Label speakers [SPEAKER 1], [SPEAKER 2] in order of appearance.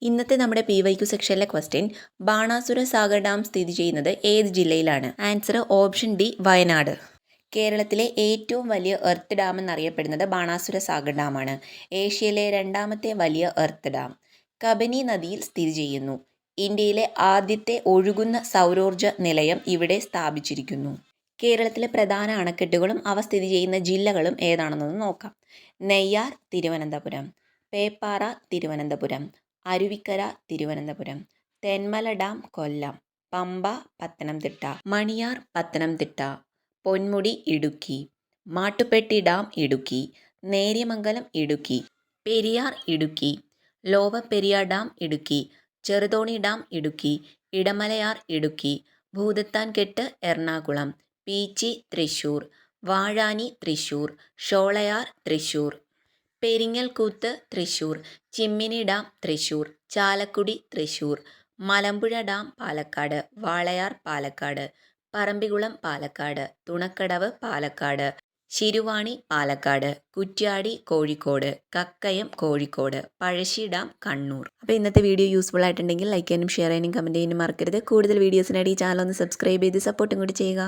[SPEAKER 1] ഇന്നത്തെ നമ്മുടെ PYQ സെക്ഷനിലെ ക്വസ്റ്റ്യൻ ബാണാസുര സാഗർ ഡാം സ്ഥിതി ചെയ്യുന്നത് ഏത് ജില്ലയിലാണ്? Answer option D Wayanad. കേരളത്തിലെ ഏറ്റവും വലിയ എർത്ത് ഡാം എന്നറിയപ്പെടുന്നത് ബാണാസുര സാഗർ ഡാമാണ്. ഏഷ്യയിലെ രണ്ടാമത്തെ വലിയ എർത്ത് ഡാം കബനി നദിയിൽ സ്ഥിതി ചെയ്യുന്നു. ഇന്ത്യയിലെ ആദ്യത്തെ ഒഴുകുന്ന സൗരോർജ്ജ നിലയം ഇവിടെ സ്ഥാപിച്ചിരിക്കുന്നു. കേരളത്തിലെ പ്രധാന അണക്കെട്ടുകളും അവ സ്ഥിതി ചെയ്യുന്ന ജില്ലകളും ഏതാണെന്നൊന്ന് നോക്കാം. Neyyar Thiruvananthapuram, Peppara Thiruvananthapuram, Aruvikkara Thiruvananthapuram, Thenmala dam Kollam, Pamba Pathanamthitta, Maniyar Pathanamthitta, Ponmudi Idukki, Mattupetty dam Idukki, Neriyamangalam Idukki, Periyar Idukki, lower Periyar dam Idukki, Cheruthoni dam Idukki, Idamalayar Idukki, Bhoothathankettu Ernakulam, Peechi Thrissur, Vazhani Thrissur, Sholayar Thrissur, Peringalkuthu Thrissur, Chimmini dam Thrissur, Chalakudy Thrissur, Malampuzha dam Palakkad, Walayar Palakkad, Parambikulam Palakkad, Thunakkadavu Palakkad, Siruvani Palakkad, Kuttiyadi Kozhikode, Kakkayam Kozhikode, Pazhassi dam Kannur. അപ്പോൾ ഇന്നത്തെ വീഡിയോ യൂസ്ഫുൾ ആയിട്ടുണ്ടെങ്കിൽ ലൈക്ക് ചെയ്യാനും ഷെയർ ചെയ്യാനും കമൻറ്റ് ചെയ്യാനും മറക്കരുത്. കൂടുതൽ വീഡിയോസിനായി ഈ ചാനൽ ഒന്ന് സബ്സ്ക്രൈബ് ചെയ്ത് സപ്പോർട്ടും കൂടി ചെയ്യുക.